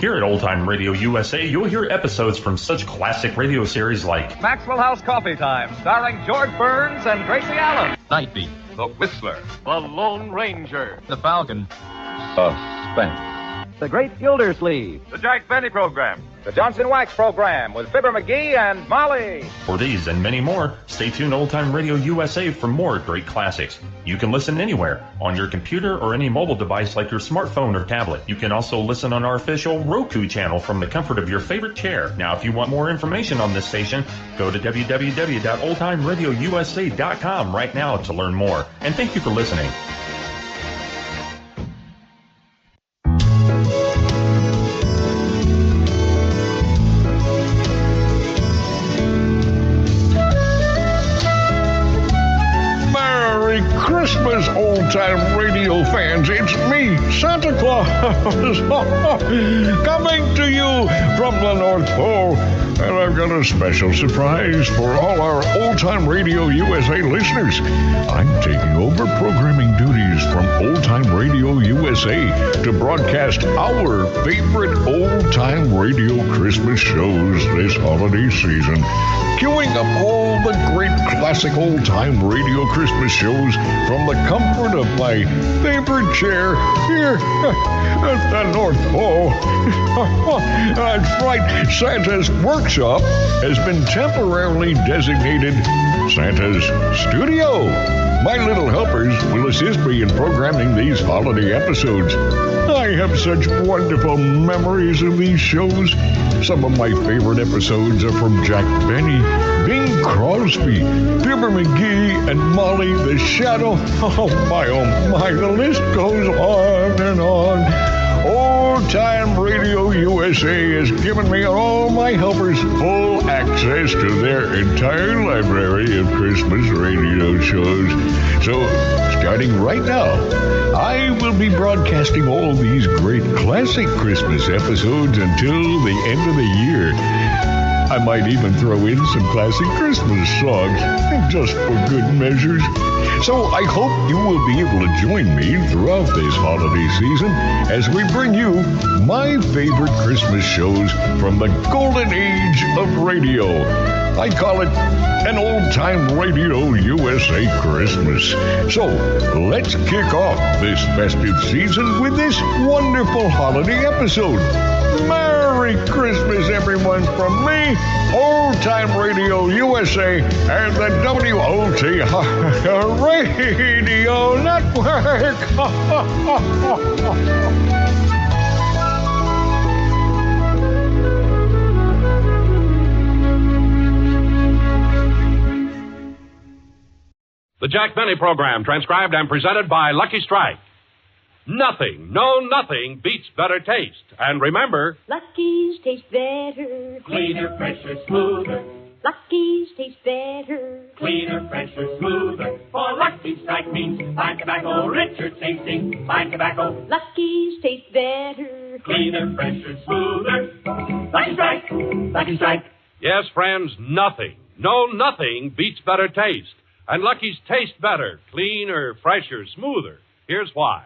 Here at Old Time Radio USA, you'll hear episodes from such classic radio series like Maxwell House Coffee Time, starring George Burns and Gracie Allen. Night Beat, The Whistler, The Lone Ranger, The Falcon, Suspense, The Great Gildersleeve, The Jack Benny Program, The Johnson Wax Program with Fibber McGee and Molly. For these and many more, stay tuned to Old Time Radio USA for more great classics. You can listen anywhere, on your computer or any mobile device like your smartphone or tablet. You can also listen on our official Roku channel from the comfort of your favorite chair. Now, if you want more information on this station, go to www.oldtimeradiousa.com right now to learn more. And thank you for listening. Christmas, old-time radio fans. It's me, Santa Claus, coming to you from the North Pole. And I've got a special surprise for all our Old-Time Radio USA listeners. I'm taking over programming duties from Old-Time Radio USA to broadcast our favorite old-time radio Christmas shows this holiday season. Queuing up all the great classic old-time radio Christmas shows from the comfort of my favorite chair here at the North Pole. That's right, Santa's workshop has been temporarily designated Santa's studio. My little helpers will assist me in programming these holiday episodes. I have such wonderful memories of these shows. Some of my favorite episodes are from Jack Benny, Bing Crosby, Fibber McGee, and Molly the Shadow. Oh my, the list goes on and on. Old Time Radio USA has given me and all my helpers full access to their entire library of Christmas radio shows. So, starting right now, I will be broadcasting all these great classic Christmas episodes until the end of the year. I might even throw in some classic Christmas songs, just for good measures. So I hope you will be able to join me throughout this holiday season as we bring you my favorite Christmas shows from the golden age of radio. I call it an old-time Radio USA Christmas. So let's kick off this festive season with this wonderful holiday episode. Merry Christmas, everyone, from me, Old Time Radio USA, and the WOTR Radio Network. The Jack Benny Program, transcribed and presented by Lucky Strike. Nothing beats better taste. And remember, Lucky's taste better. Cleaner, fresher, smoother. Lucky's taste better. Cleaner, fresher, smoother. For Lucky Strike means fine tobacco, richer tasting, fine tobacco. Lucky's taste better. Cleaner, fresher, smoother. Lucky Strike, Lucky Strike. yes, friends, nothing beats better taste. And Lucky's taste better, cleaner, fresher, smoother. Here's why.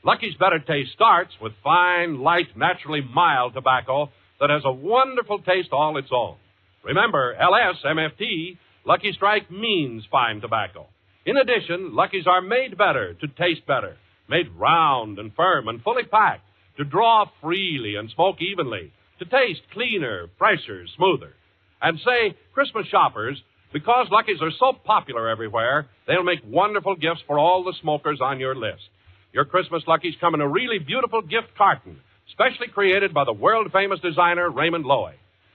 Lucky's better taste starts with fine, light, naturally mild tobacco that has a wonderful taste all its own. Remember, LSMFT, Lucky Strike means fine tobacco. In addition, Lucky's are made better to taste better, made round and firm and fully packed, to draw freely and smoke evenly, to taste cleaner, fresher, smoother. And say, Christmas shoppers, because Lucky's are so popular everywhere, they'll make wonderful gifts for all the smokers on your list. Your Christmas Lucky's come in a really beautiful gift carton, specially created by the world-famous designer Raymond Loewy.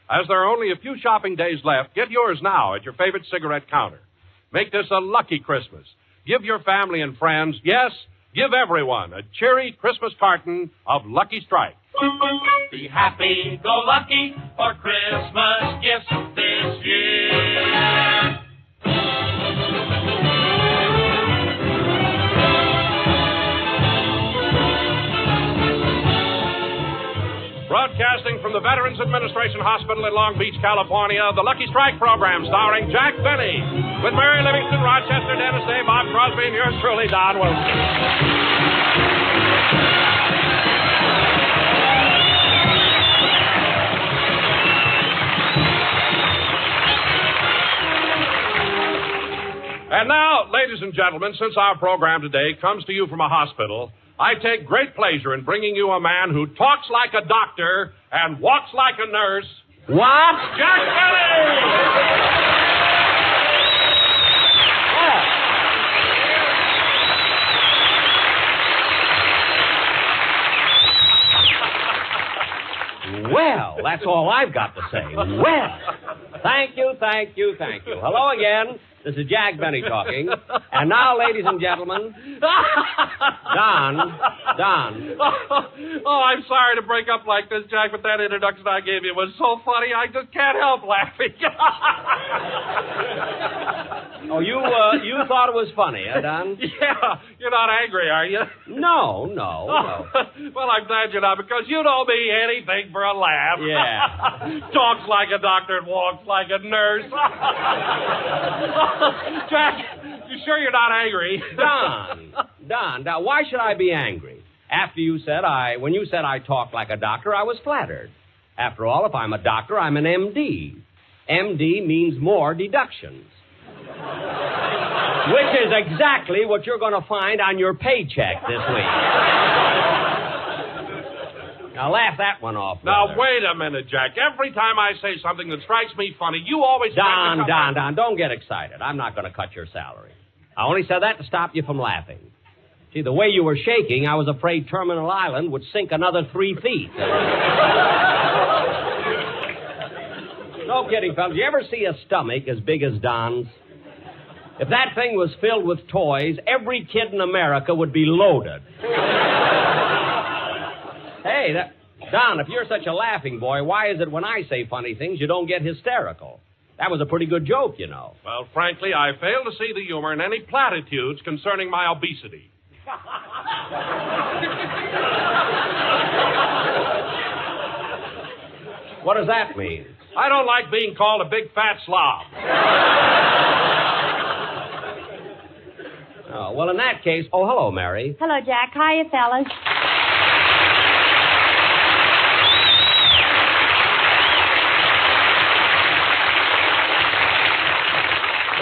As there are only a few shopping days left, get yours now at your favorite cigarette counter. Make this a lucky Christmas. Give your family and friends, yes, give everyone a cheery Christmas carton of Lucky Strike. Be happy, go lucky for Christmas gifts this year. Broadcasting from the Veterans Administration Hospital in Long Beach, California, the Lucky Strike program starring Jack Benny, with Mary Livingston, Rochester, Dennis Day, Bob Crosby, and yours truly, Don Wilson. And now, ladies and gentlemen, since our program today comes to you from a hospital, I take great pleasure in bringing you a man who talks like a doctor and walks like a nurse. What? Jack Benny! Well, that's all I've got to say. Well, thank you. Hello again. This is Jack Benny talking. And now, ladies and gentlemen, Don. Oh, I'm sorry to break up like this, Jack, but that introduction I gave you was so funny, I just can't help laughing. Oh, you thought it was funny, huh, Don? Yeah. You're not angry, are you? No. Well, I'm glad you're not, because you don't mean anything for a laugh. Yeah. Talks like a doctor and walks like a nurse. Jack, you sure you're not angry? Don, why should I be angry? When you said I talk like a doctor, I was flattered. After all, if I'm a doctor, I'm an MD. MD means more deductions. Which is exactly what you're going to find on your paycheck this week. Now, laugh that one off, brother. Now, wait a minute, Jack. Every time I say something that strikes me funny, you always... Don, don't get excited. I'm not going to cut your salary. I only said that to stop you from laughing. See, the way you were shaking, I was afraid Terminal Island would sink another 3 feet. No kidding, fellas. You ever see a stomach as big as Don's? If that thing was filled with toys, every kid in America would be loaded. Hey, Don, if you're such a laughing boy, why is it when I say funny things you don't get hysterical? That was a pretty good joke, you know. Well, frankly, I fail to see the humor in any platitudes concerning my obesity. What does that mean? I don't like being called a big fat slob. Oh, well, in that case... Oh, hello, Mary. Hello, Jack. Hiya, fellas.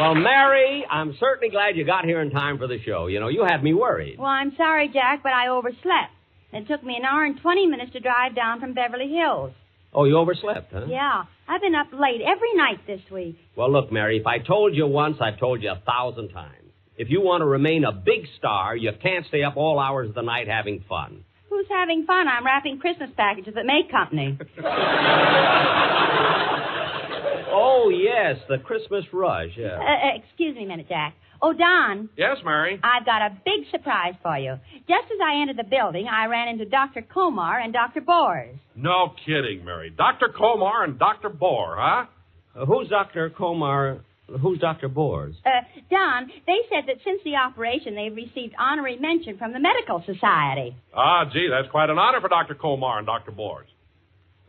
Well, Mary, I'm certainly glad you got here in time for the show. You know, you had me worried. Well, I'm sorry, Jack, but I overslept. It took me an hour and 20 minutes to drive down from Beverly Hills. Oh, you overslept, huh? Yeah. I've been up late every night this week. Well, look, Mary, if I told you once, I've told you 1,000 times. If you want to remain a big star, you can't stay up all hours of the night having fun. Who's having fun? I'm wrapping Christmas packages at May Company. Oh, yes, the Christmas rush, yeah. Excuse me a minute, Jack. Oh, Don. Yes, Mary? I've got a big surprise for you. Just as I entered the building, I ran into Dr. Komar and Dr. Bors. No kidding, Mary. Dr. Komar and Dr. Bohr, huh? Who's Dr. Komar? Who's Dr. Bors? Don, they said that since the operation, they've received honorary mention from the Medical Society. Ah, gee, that's quite an honor for Dr. Komar and Dr. Bors.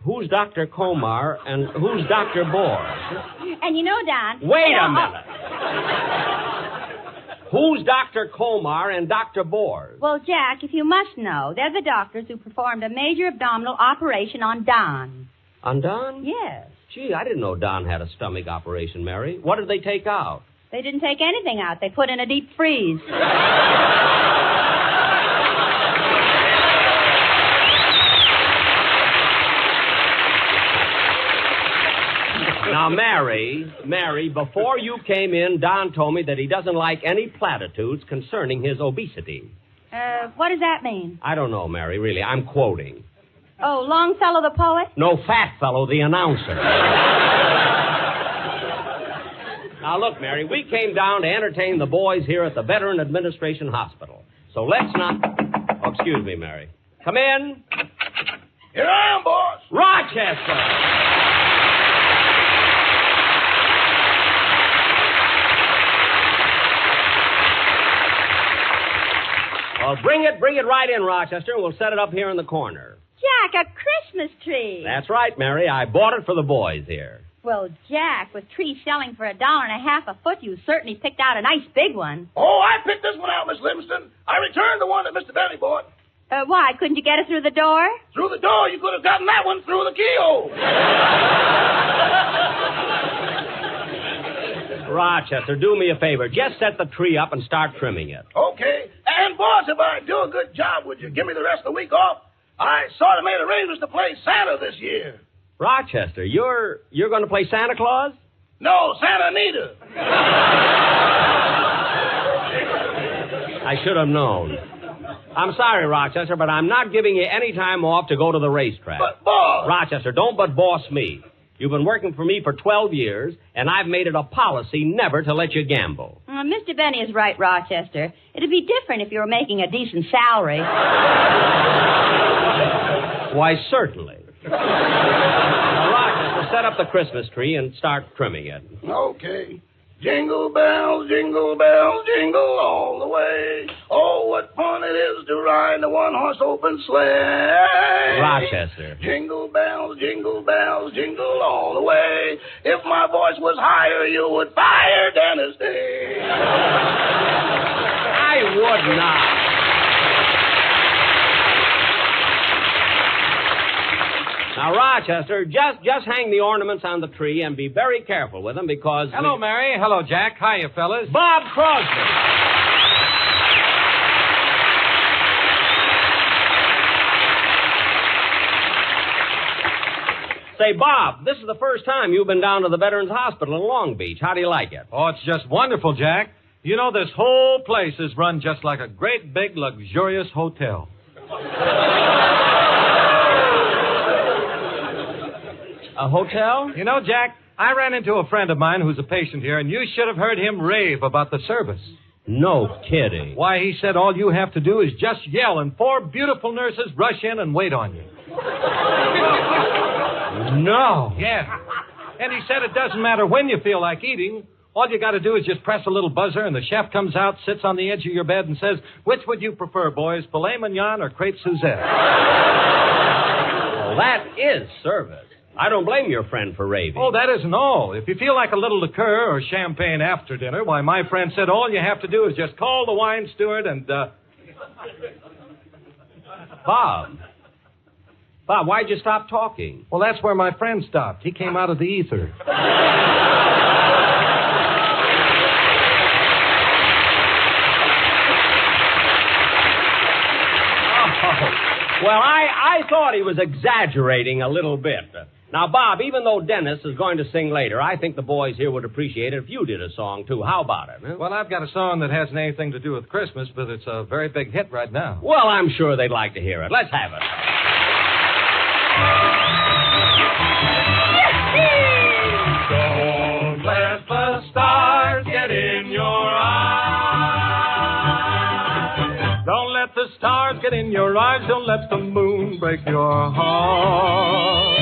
Who's Dr. Komar and who's Dr. Bors? And you know, Don... Wait a minute. Who's Dr. Komar and Dr. Bors? Well, Jack, if you must know, they're the doctors who performed a major abdominal operation on Don. On Don? Yes. Gee, I didn't know Don had a stomach operation, Mary. What did they take out? They didn't take anything out. They put in a deep freeze. Now, Mary, before you came in, Don told me that he doesn't like any platitudes concerning his obesity. What does that mean? I don't know, Mary, really. I'm quoting. Oh, Longfellow the poet? No, Fatfellow the announcer. Now, look, Mary, we came down to entertain the boys here at the Veteran Administration Hospital. So let's not... Oh, excuse me, Mary. Come in. Here I am, boss. Rochester. Well, bring it right in, Rochester, and we'll set it up here in the corner. Jack, a Christmas tree. That's right, Mary. I bought it for the boys here. Well, Jack, with trees selling for $1.50 a foot, you certainly picked out a nice big one. Oh, I picked this one out, Miss Livingston. I returned the one that Mr. Benny bought. Why? Couldn't you get it through the door? Through the door? You could have gotten that one through the keyhole. Rochester, do me a favor. Just set the tree up and start trimming it. Okay. And, boss, if I do a good job, would you give me the rest of the week off? I sort of made arrangements to play Santa this year. Rochester, you're going to play Santa Claus? No, Santa Anita. I should have known. I'm sorry, Rochester, but I'm not giving you any time off to go to the racetrack. But, boss... Rochester, don't but boss me. You've been working for me for 12 years, and I've made it a policy never to let you gamble. Mr. Benny is right, Rochester. It'd be different if you were making a decent salary. Why, certainly. Now, Rochester, set up the Christmas tree and start trimming it. Okay. Jingle bells, jingle all the way. Oh, what fun it is to ride the one-horse open sleigh. Rochester. Jingle bells, jingle all the way. If my voice was higher, you would fire Dennis Day. I would not. Now, Rochester, just hang the ornaments on the tree and be very careful with them because... Hello, Mary. Hello, Jack. Hiya, fellas. Bob Crosby. Say, Bob, this is the first time you've been down to the Veterans Hospital in Long Beach. How do you like it? Oh, it's just wonderful, Jack. You know, this whole place is run just like a great, big, luxurious hotel. A hotel? You know, Jack, I ran into a friend of mine who's a patient here, and you should have heard him rave about the service. No kidding. Why, he said all you have to do is just yell, and 4 beautiful nurses rush in and wait on you. No. Yeah. And he said it doesn't matter when you feel like eating. All you got to do is just press a little buzzer, and the chef comes out, sits on the edge of your bed, and says, "Which would you prefer, boys, filet mignon or crepe Suzette?" Well, that is service. I don't blame your friend for raving. Oh, that isn't all. If you feel like a little liqueur or champagne after dinner, why, my friend said all you have to do is just call the wine steward and, Bob, why'd you stop talking? Well, that's where my friend stopped. He came out of the ether. Well, I thought he was exaggerating a little bit. Now, Bob, even though Dennis is going to sing later, I think the boys here would appreciate it if you did a song, too. How about it? Huh? Well, I've got a song that hasn't anything to do with Christmas, but it's a very big hit right now. Well, I'm sure they'd like to hear it. Let's have it. Don't let the stars get in your eyes. Don't let the stars get in your eyes. Don't let the moon break your heart.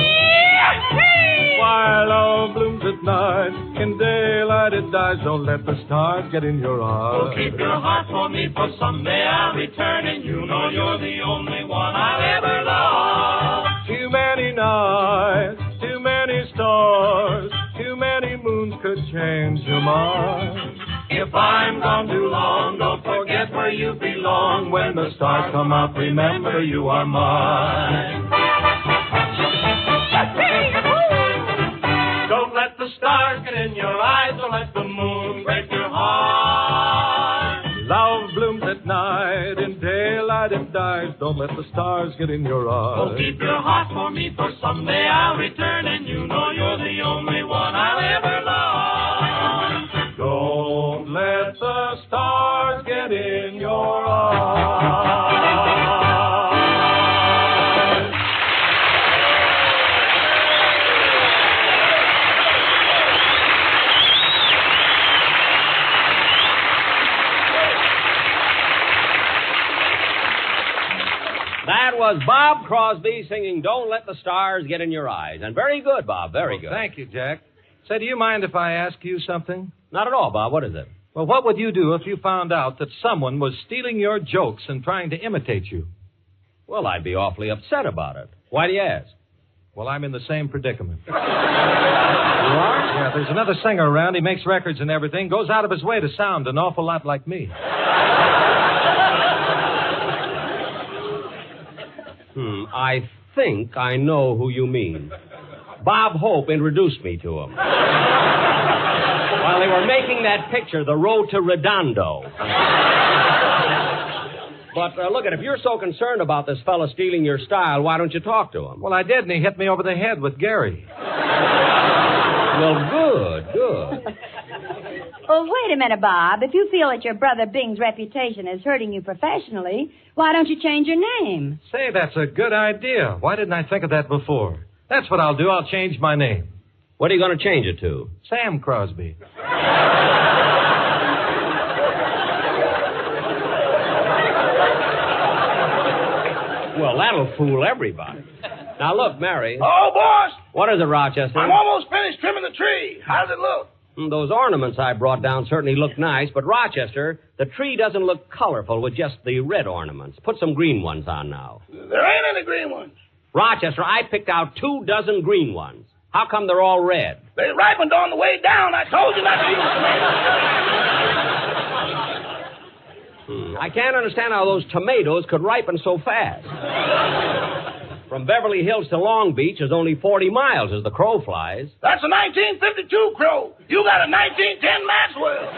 While love blooms at night, in daylight it dies. Don't let the stars get in your eyes. Oh, keep your heart for me, for someday I'll return, and you know you're the only one I'll ever love. Too many nights, too many stars, too many moons could change your mind. If I'm gone too long, don't forget where you belong. When the stars come out, remember you are mine. Don't let the stars get in your eyes. Don't let the moon break your heart. Love blooms at night, in daylight it dies. Don't let the stars get in your eyes. Oh, keep your heart for me, for someday I'll return, and you know you're the only one I'll ever love. Don't let the stars get in your eyes. That was Bob Crosby singing Don't Let the Stars Get in Your Eyes. And very good, Bob, very good. Thank you, Jack. Say, do you mind if I ask you something? Not at all, Bob. What is it? Well, what would you do if you found out that someone was stealing your jokes and trying to imitate you? Well, I'd be awfully upset about it. Why do you ask? Well, I'm in the same predicament. You are? Yeah, there's another singer around. He makes records and everything. Goes out of his way to sound an awful lot like me. I think I know who you mean. Bob Hope introduced me to him. While they were making that picture, The Road to Redondo. But look, if you're so concerned about this fella stealing your style, why don't you talk to him? Well, I did, and he hit me over the head with Gary. Well, good. Oh, wait a minute, Bob. If you feel that your brother Bing's reputation is hurting you professionally, why don't you change your name? Say, that's a good idea. Why didn't I think of that before? That's what I'll do. I'll change my name. What are you going to change it to? Sam Crosby. Well, that'll fool everybody. Now, look, Mary. Oh, boss! What is it, Rochester? I'm almost finished trimming the tree. How does it look? Those ornaments I brought down certainly look nice, but, Rochester, the tree doesn't look colorful with just the red ornaments. Put some green ones on now. There ain't any green ones. Rochester, I picked out 24 green ones. How come they're all red? They ripened on the way down. I told you not to use tomatoes. I can't understand how those tomatoes could ripen so fast. From Beverly Hills to Long Beach is only 40 miles as the crow flies. That's a 1952 crow. You got a 1910 Maxwell.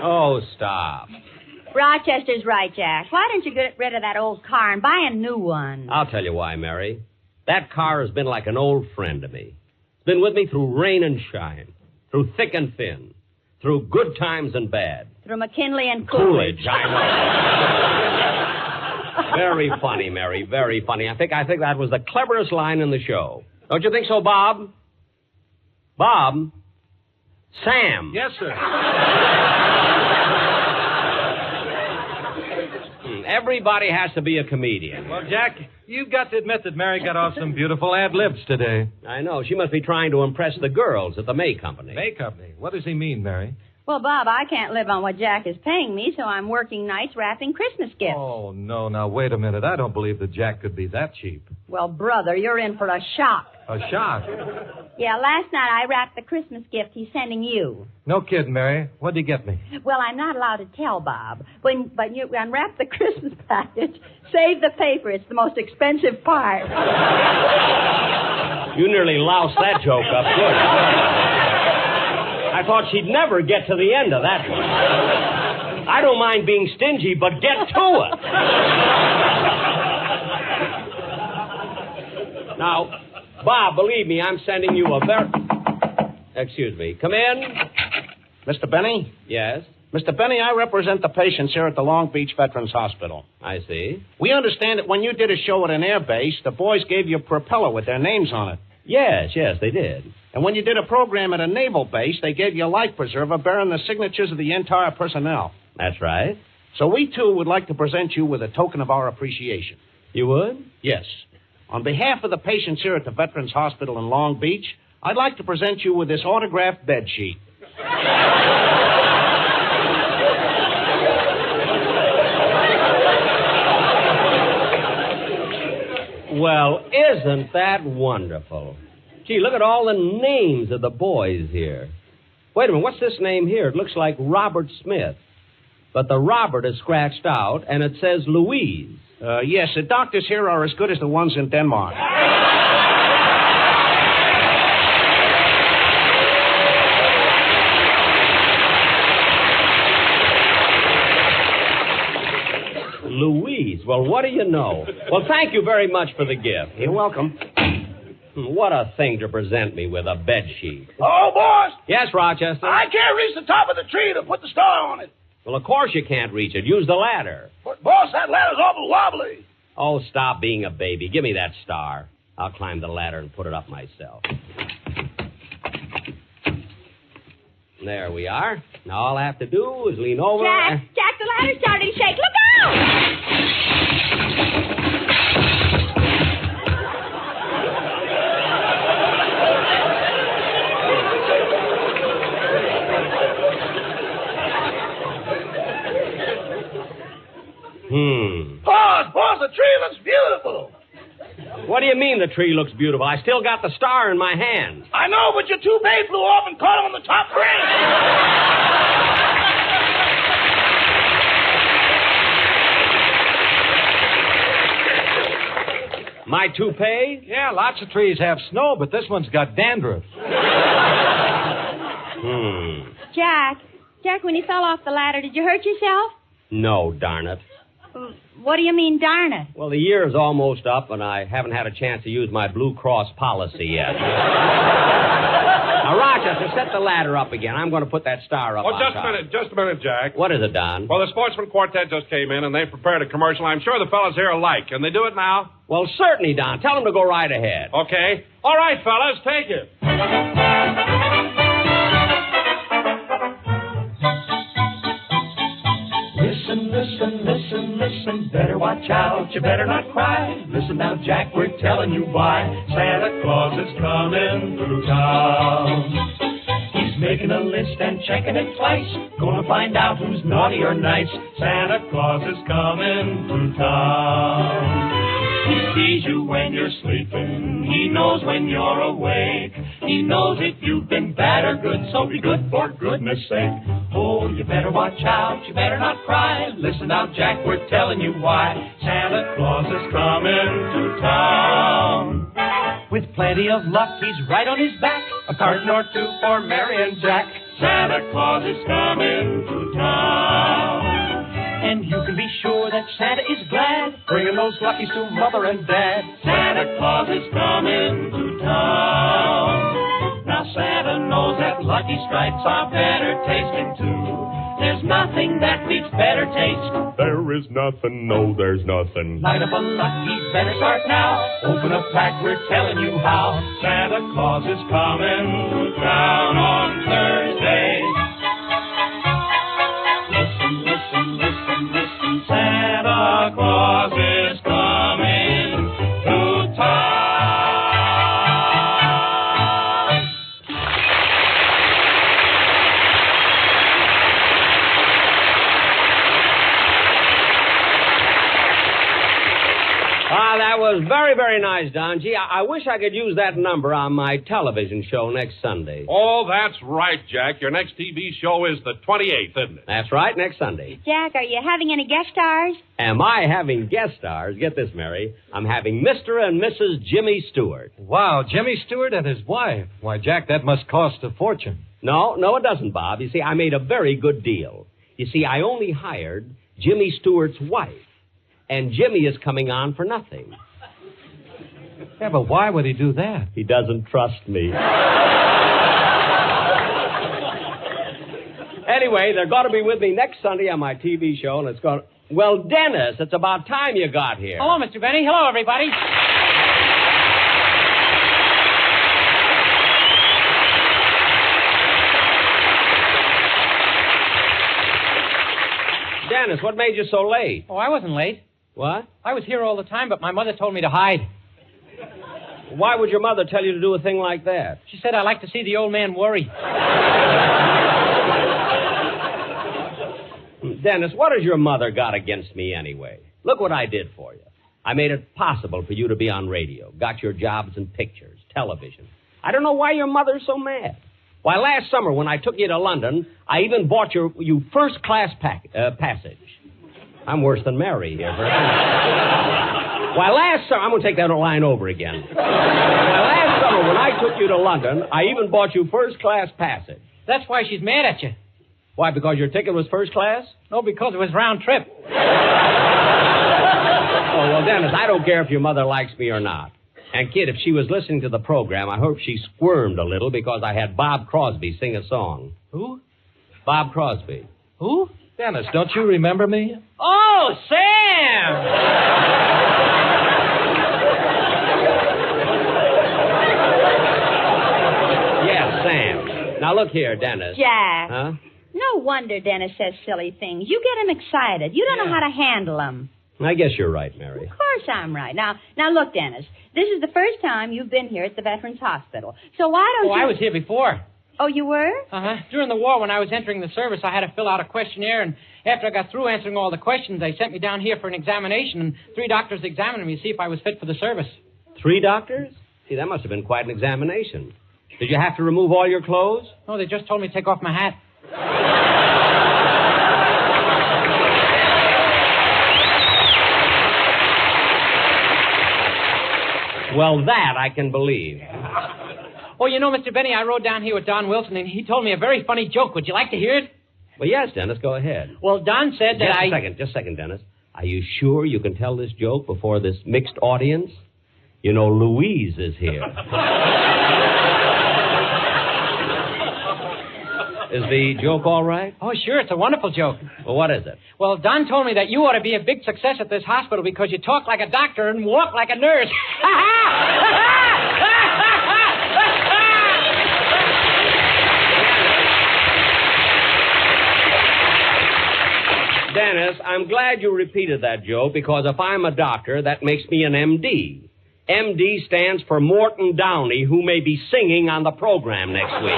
Oh, stop. Rochester's right, Jack. Why don't you get rid of that old car and buy a new one? I'll tell you why, Mary. That car has been like an old friend to me. It's been with me through rain and shine, through thick and thin, through good times and bad. Through McKinley and Coolidge. I know. Very funny, Mary, very funny. I think that was the cleverest line in the show. Don't you think so, Bob? Bob? Sam. Yes, sir. Everybody has to be a comedian. Well, Jack, you've got to admit that Mary got off some beautiful ad-libs today. I know. She must be trying to impress the girls at the May Company. May Company? What does he mean, Mary? Well, Bob, I can't live on what Jack is paying me, so I'm working nights wrapping Christmas gifts. Oh, no. Now, wait a minute. I don't believe that Jack could be that cheap. Well, brother, you're in for a shock. A shock? Yeah, last night I wrapped the Christmas gift he's sending you. No kidding, Mary. What'd he get me? Well, I'm not allowed to tell, Bob. But you unwrap the Christmas package, save the paper. It's the most expensive part. You nearly loused that joke up good. I thought she'd never get to the end of that one. I don't mind being stingy, but get to it. Now, Bob, believe me, I'm sending you a very... Excuse me. Come in. Mr. Benny? Yes? Mr. Benny, I represent the patients here at the Long Beach Veterans Hospital. I see. We understand that when you did a show at an air base, the boys gave you a propeller with their names on it. Yes, they did. And when you did a program at a naval base, they gave you a life preserver bearing the signatures of the entire personnel. That's right. So we, too, would like to present you with a token of our appreciation. You would? Yes. On behalf of the patients here at the Veterans Hospital in Long Beach, I'd like to present you with this autographed bed sheet. Well, isn't that wonderful? Gee, look at all the names of the boys here. Wait a minute, what's this name here? It looks like Robert Smith. But the Robert is scratched out, and it says Louise. Yes, the doctors here are as good as the ones in Denmark. Louise. Well, what do you know? Well, thank you very much for the gift. You're welcome. What a thing to present me with, a bed sheet. Oh, boss! Yes, Rochester? I can't reach the top of the tree to put the star on it. Well, of course you can't reach it. Use the ladder. But, boss, that ladder's awful wobbly. Oh, stop being a baby. Give me that star. I'll climb the ladder and put it up myself. There we are. Now all I have to do is lean over. Jack, the ladder's starting to shake. Look out! Boss, the tree looks beautiful. What do you mean the tree looks beautiful? I still got the star in my hand. I know, but your toupee flew off and caught him on the top branch. My toupee? Yeah, lots of trees have snow, but this one's got dandruff. Jack, when you fell off the ladder, did you hurt yourself? No, darn it. What do you mean, darn it? Well, the year's almost up, and I haven't had a chance to use my Blue Cross policy yet. Now, Rochester, set the ladder up again. I'm going to put that star up on just top. a minute, Jack. What is it, Don? Well, the Sportsman Quartet just came in, and they prepared a commercial I'm sure the fellas here will like. Can they do it now? Well, certainly, Don. Tell them to go right ahead. Okay. All right, fellas, take it. Listen, better watch out, you better not cry. Listen now, Jack, we're telling you why. Santa Claus is coming through town. He's making a list and checking it twice. Gonna find out who's naughty or nice. Santa Claus is coming through town. He sees you when you're sleeping. He knows when you're awake. He knows if you've been bad or good, so be good for goodness sake. Oh, you better watch out, you better not cry. Listen now, Jack, we're telling you why. Santa Claus is coming to town. With plenty of luck, he's right on his back. A carton or two for Mary and Jack. Santa Claus is coming to town. And you can be sure that Santa is glad, bringing those luckies to Mother and Dad. Santa Claus is coming to town. Now Santa knows that Lucky Stripes are better tasting too. There's nothing that beats better taste. There is nothing, no, there's nothing. Light up a Lucky, better start now. Open a pack, we're telling you how. Santa Claus is coming to town on Thursday. Listen, Santa Claus is coming to town. Ah, that was very, very nice, Don. Gee, I wish I could use that number on my television show next Sunday. Oh, that's right, Jack. Your next TV show is the 28th, isn't it? That's right, next Sunday. Jack, are you having any guest stars? Am I having guest stars? Get this, Mary. I'm having Mr. and Mrs. Jimmy Stewart. Wow, Jimmy Stewart and his wife. Why, Jack, that must cost a fortune. No, it doesn't, Bob. You see, I made a very good deal. You see, I only hired Jimmy Stewart's wife. And Jimmy is coming on for nothing. Yeah, but why would he do that? He doesn't trust me. Anyway, they're going to be with me next Sunday on my TV show, and it's going to... Well, Dennis, it's about time you got here. Hello, Mr. Benny. Hello, everybody. Dennis, what made you so late? Oh, I wasn't late. What? I was here all the time, but my mother told me to hide. Why would your mother tell you to do a thing like that? She said I like to see the old man worry. Dennis, what has your mother got against me anyway? Look what I did for you. I made it possible for you to be on radio. Got your jobs in pictures, television. I don't know why your mother's so mad. Why, last summer when I took you to London, I even bought you first-class passage. I'm worse than Mary here. Why, last summer... I'm going to take that line over again. Why, last summer when I took you to London, I even bought you first-class passage. That's why she's mad at you. Why, because your ticket was first class? No, because it was round trip. Oh, well, Dennis, I don't care if your mother likes me or not. And, kid, if she was listening to the program, I hope she squirmed a little because I had Bob Crosby sing a song. Who? Bob Crosby. Who? Dennis, don't you remember me? Oh, Sam! Yes, Sam. Now, look here, Dennis. Jack. Huh? No wonder Dennis says silly things. You get him excited. You don't know how to handle him. I guess you're right, Mary. Of course I'm right. Now look, Dennis. This is the first time you've been here at the Veterans Hospital. So why don't you... I was here before. Oh, you were? Uh-huh. During the war, when I was entering the service, I had to fill out a questionnaire, and after I got through answering all the questions, they sent me down here for an examination, and 3 doctors examined me to see if I was fit for the service. 3 doctors? See, that must have been quite an examination. Did you have to remove all your clothes? No, they just told me to take off my hat. Well, that I can believe. Oh, you know, Mr. Benny, I rode down here with Don Wilson, and he told me a very funny joke. Would you like to hear it? Well, yes, Dennis, go ahead. Well, Don said that Just a second, Dennis. Are you sure you can tell this joke before this mixed audience? You know, Louise is here. Is the joke all right? Oh, sure, it's a wonderful joke. Well, what is it? Well, Don told me that you ought to be a big success at this hospital because you talk like a doctor and walk like a nurse. Dennis, I'm glad you repeated that joke because if I'm a doctor, that makes me an MD. MD stands for Morton Downey, who may be singing on the program next week.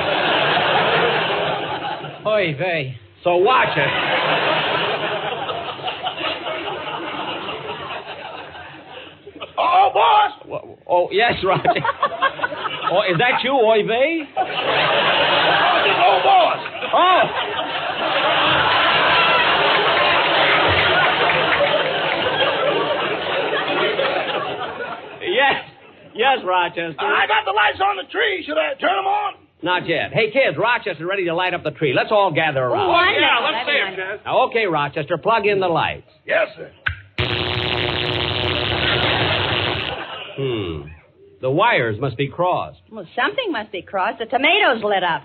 Oy vey. So watch it. Oh, boss. Oh, yes, Roger. Oh, is that you, oy vey? Oh, boss. Oh. Yes, Rochester. I got the lights on the tree. Should I turn them on? Not yet. Hey, kids, Rochester's ready to light up the tree. Let's all gather around. Oh, Yeah, let's see it, Jess. Now, okay, Rochester, plug in the lights. Yes, sir. The wires must be crossed. Well, something must be crossed. The tomatoes lit up.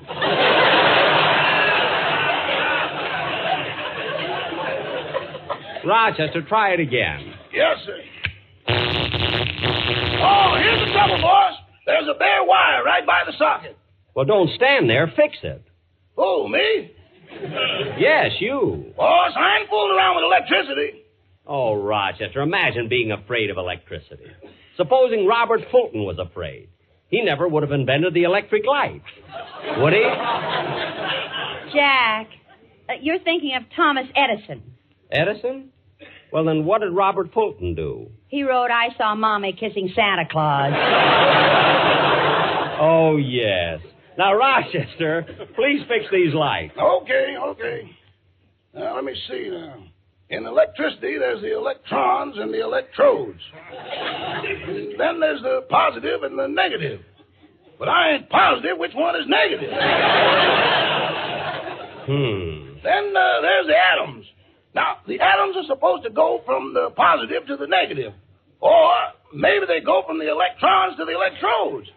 Rochester, try it again. Yes, sir. Oh, here's the trouble, boss. There's a bare wire right by the socket. Well, don't stand there. Fix it. Oh, me? Yes, you. Boss, I ain't fooling around with electricity. Oh, Rochester, imagine being afraid of electricity. Supposing Robert Fulton was afraid. He never would have invented the electric light. Would he? Jack, you're thinking of Thomas Edison. Edison? Well, then what did Robert Fulton do? He wrote, I saw Mommy kissing Santa Claus. Oh, yes. Now, Rochester, please fix these lights. Okay. Now, let me see now. In electricity, there's the electrons and the electrodes. And then there's the positive and the negative. But I ain't positive which one is negative. Then there's the atoms. Now, the atoms are supposed to go from the positive to the negative. Or maybe they go from the electrons to the electrodes.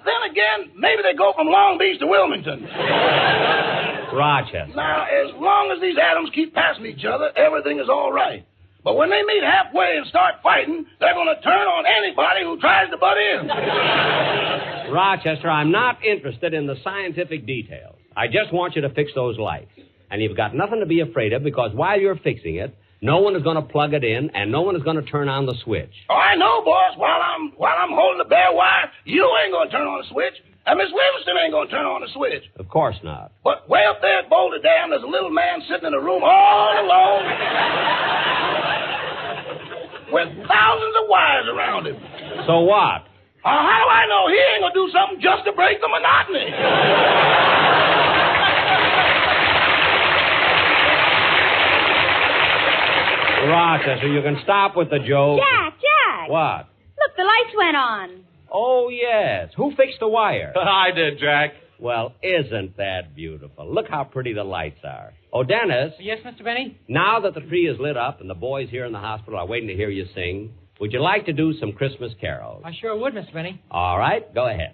Then again, maybe they go from Long Beach to Wilmington. Rochester. Now, as long as these atoms keep passing each other, everything is all right. But when they meet halfway and start fighting, they're going to turn on anybody who tries to butt in. Rochester, I'm not interested in the scientific details. I just want you to fix those lights. And you've got nothing to be afraid of because while you're fixing it, no one is going to plug it in and no one is going to turn on the switch. Oh, I know, boss. While I'm holding the bare wire, you ain't going to turn on the switch. And Miss Livingston ain't going to turn on the switch. Of course not. But way up there at Boulder Dam, there's a little man sitting in a room all alone with thousands of wires around him. So what? How do I know he ain't going to do something just to break the monotony? Rochester, you can stop with the joke. Jack! What? Look, the lights went on. Oh, yes. Who fixed the wire? I did, Jack. Well, isn't that beautiful? Look how pretty the lights are. Oh, Dennis. Yes, Mr. Benny? Now that the tree is lit up and the boys here in the hospital are waiting to hear you sing, would you like to do some Christmas carols? I sure would, Mr. Benny. All right, go ahead.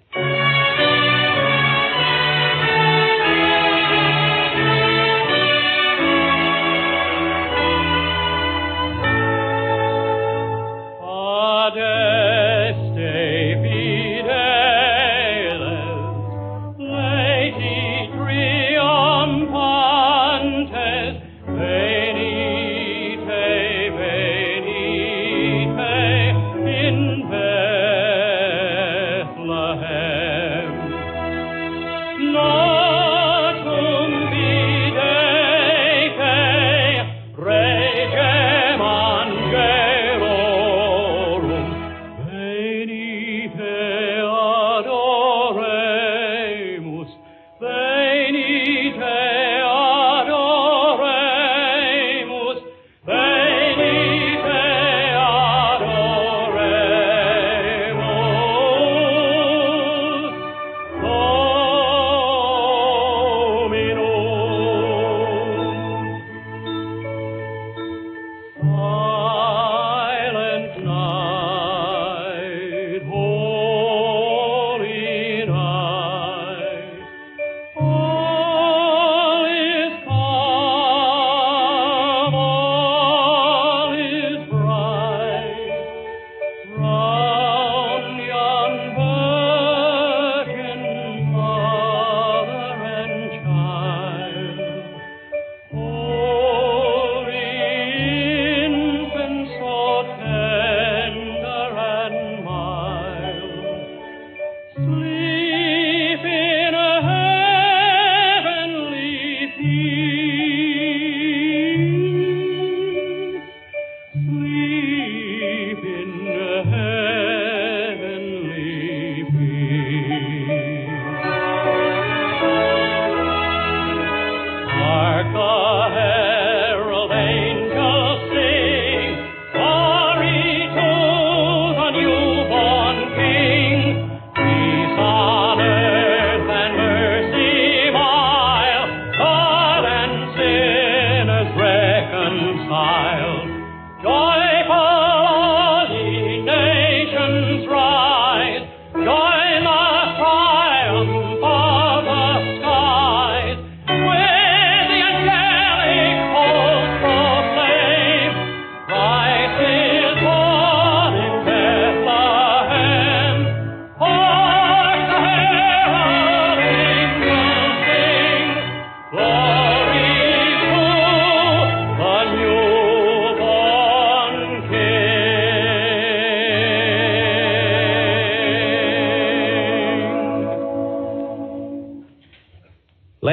Bethlehem.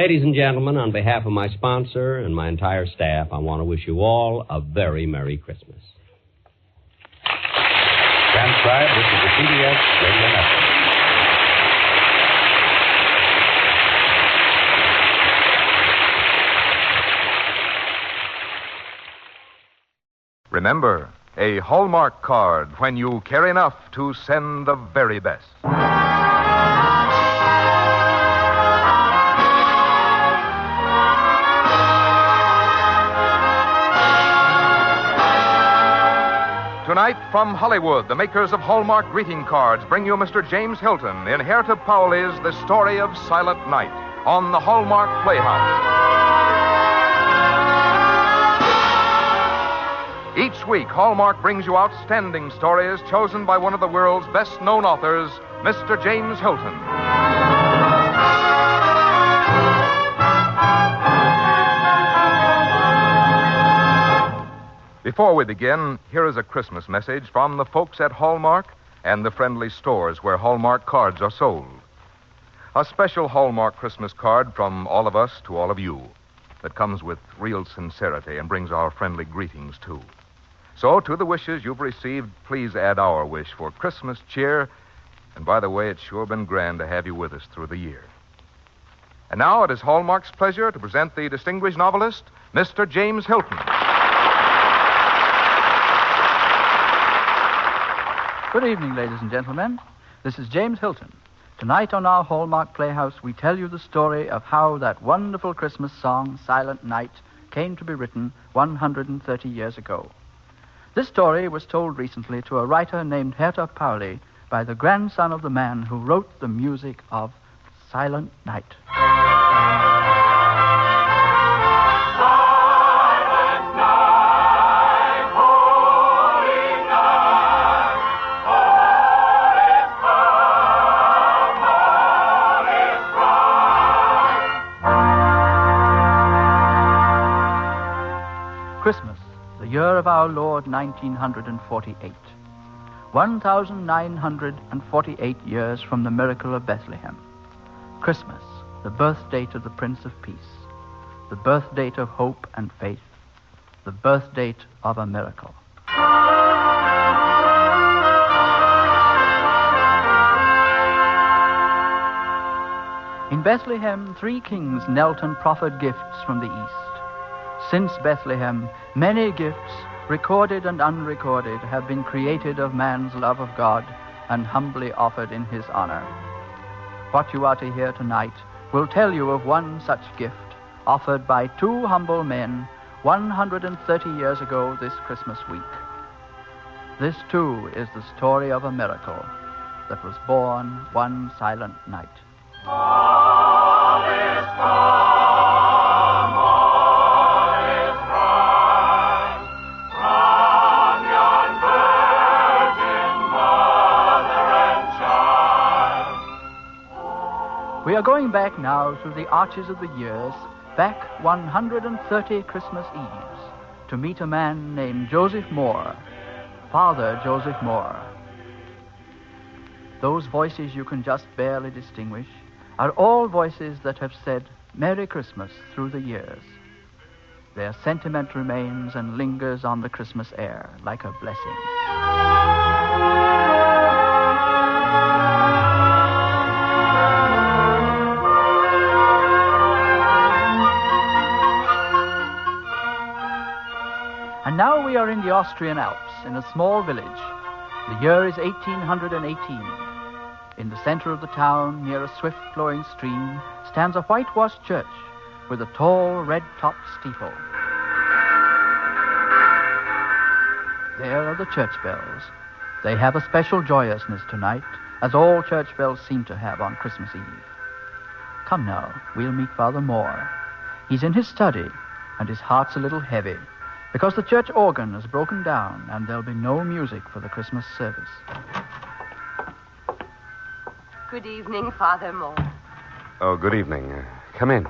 Ladies and gentlemen, on behalf of my sponsor and my entire staff, I want to wish you all a very Merry Christmas. Transcribed, this is the CBS Radio Network. Remember, a Hallmark card when you care enough to send the very best. Tonight, from Hollywood, the makers of Hallmark greeting cards bring you Mr. James Hilton in Herta Pauley's The Story of Silent Night on the Hallmark Playhouse. Each week, Hallmark brings you outstanding stories chosen by one of the world's best-known authors, Mr. James Hilton. Before we begin, here is a Christmas message from the folks at Hallmark and the friendly stores where Hallmark cards are sold. A special Hallmark Christmas card from all of us to all of you that comes with real sincerity and brings our friendly greetings, too. So, to the wishes you've received, please add our wish for Christmas cheer. And by the way, it's sure been grand to have you with us through the year. And now it is Hallmark's pleasure to present the distinguished novelist, Mr. James Hilton. Good evening, ladies and gentlemen. This is James Hilton. Tonight on our Hallmark Playhouse, we tell you the story of how that wonderful Christmas song, Silent Night, came to be written 130 years ago. This story was told recently to a writer named Herta Pauley by the grandson of the man who wrote the music of Silent Night. Christmas, the year of our Lord 1948. 1,948 years from the miracle of Bethlehem. Christmas, the birth date of the Prince of Peace. The birth date of hope and faith. The birth date of a miracle. In Bethlehem, 3 kings knelt and proffered gifts from the east. Since Bethlehem, many gifts, recorded and unrecorded, have been created of man's love of God and humbly offered in his honor. What you are to hear tonight will tell you of one such gift offered by 2 humble men 130 years ago this Christmas week. This, too, is the story of a miracle that was born one silent night. All is calm, all is bright, from yon virgin mother and child. We are going back now through the arches of the years, back 130 Christmas Eves, to meet a man named Joseph Moore, Father Joseph Moore. Those voices you can just barely distinguish are all voices that have said Merry Christmas through the years. Their sentiment remains and lingers on the Christmas air like a blessing. And now we are in the Austrian Alps, in a small village. The year is 1818. In the center of the town, near a swift-flowing stream, stands a whitewashed church with a tall, red-topped steeple. There are the church bells. They have a special joyousness tonight, as all church bells seem to have on Christmas Eve. Come now, we'll meet Father Moore. He's in his study, and his heart's a little heavy, because the church organ has broken down and there'll be no music for the Christmas service. Good evening, Father Moore. Oh, good evening. Come in.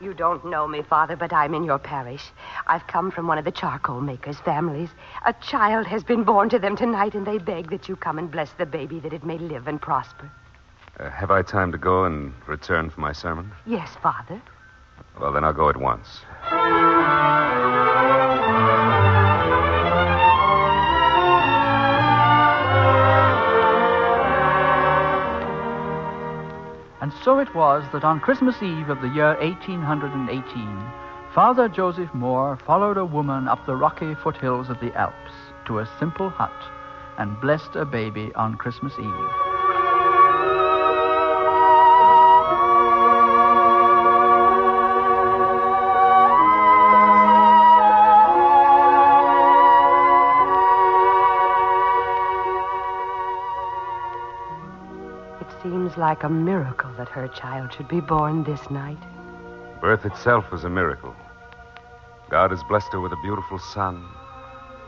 You don't know me, Father, but I'm in your parish. I've come from one of the charcoal makers' families. A child has been born to them tonight, and they beg that you come and bless the baby that it may live and prosper. Have I time to go and return for my sermon? Yes, Father. Well, then I'll go at once. And so it was that on Christmas Eve of the year 1818, Father Joseph Moore followed a woman up the rocky foothills of the Alps to a simple hut and blessed a baby on Christmas Eve. Seems like a miracle that her child should be born this night. Birth itself was a miracle. God has blessed her with a beautiful son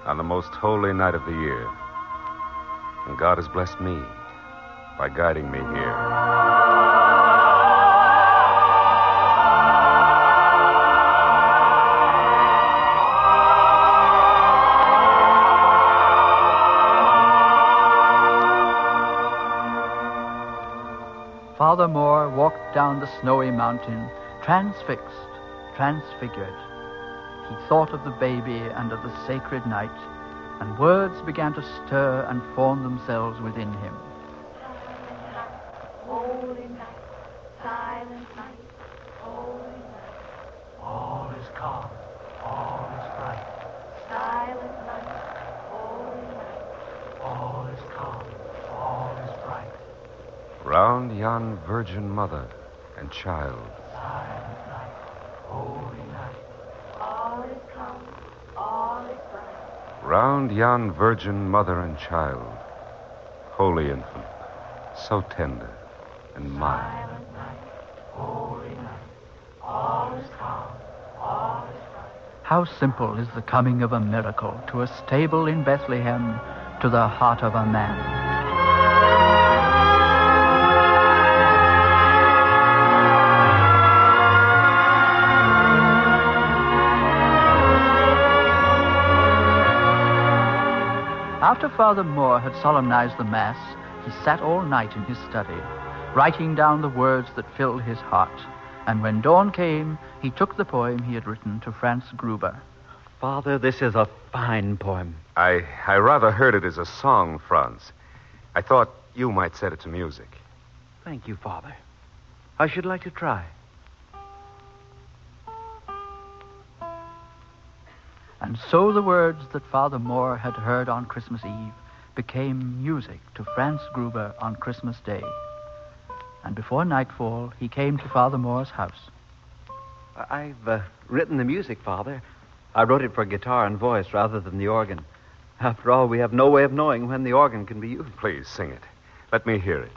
on the most holy night of the year. And God has blessed me by guiding me here. Father Moore walked down the snowy mountain, transfixed, transfigured. He thought of the baby and of the sacred night, and words began to stir and form themselves within him. Holy night, silent night, holy night. All is calm, all is bright. Silent night, holy night. All is calm, all is bright. Round yon virgin mother and child. Silent night, holy night. All is calm, all is bright. Round yon virgin mother and child. Holy infant, so tender and mild. Silent night, holy night. All is calm, all is bright. How simple is the coming of a miracle to a stable in Bethlehem, to the heart of a man. After Father Moore had solemnized the Mass, he sat all night in his study, writing down the words that filled his heart. And when dawn came, he took the poem he had written to Franz Gruber. Father, this is a fine poem. I rather heard it as a song, Franz. I thought you might set it to music. Thank you, Father. I should like to try. And so the words that Father Moore had heard on Christmas Eve became music to Franz Gruber on Christmas Day. And before nightfall, he came to Father Moore's house. I've written the music, Father. I wrote it for guitar and voice rather than the organ. After all, we have no way of knowing when the organ can be used. Please, sing it. Let me hear it.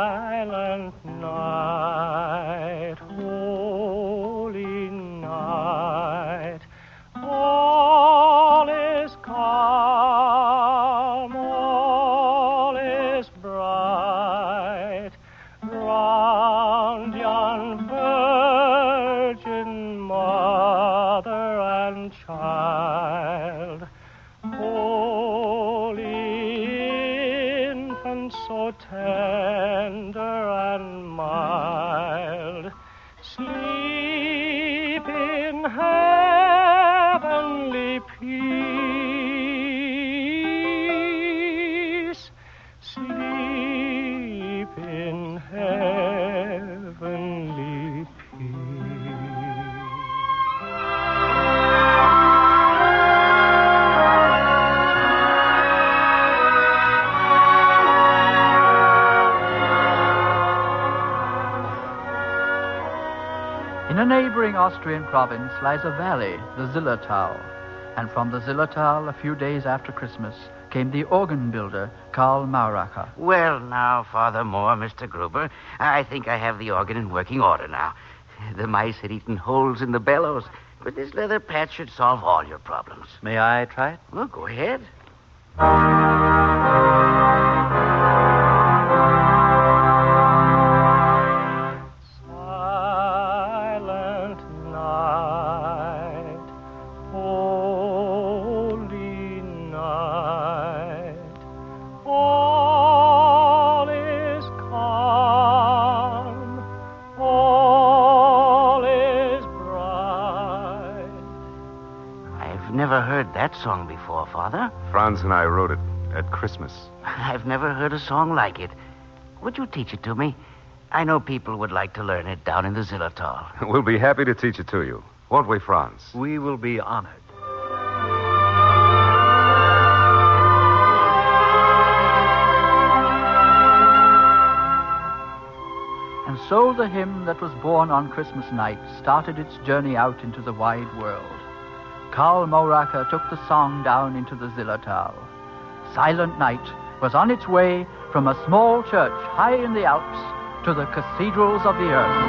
Silent night, holy night, all is calm, all is bright, round yon virgin mother and child, holy infant, so tender and mild, sleep in heavenly peace, sleep in heavenly In a neighboring Austrian province lies a valley, the Zillertal. And from the Zillertal, a few days after Christmas, came the organ builder, Karl Mauracher. Well, now, Father Moore, Mr. Gruber, I think I have the organ in working order now. The mice had eaten holes in the bellows, but this leather patch should solve all your problems. May I try it? Well, go ahead. silent night, holy night, all is I've never heard that song before, Father. Franz and I wrote it at Christmas. I've never heard a song like it. Would you teach it to me? I know people would like to learn it down in the Zillertal. We'll be happy to teach it to you. Won't we, Franz? We will be honored. And so the hymn that was born on Christmas night started its journey out into the wide world. Karl Mauracher took the song down into the Zillertal. Silent Night was on its way from a small church high in the Alps to the cathedrals of the earth.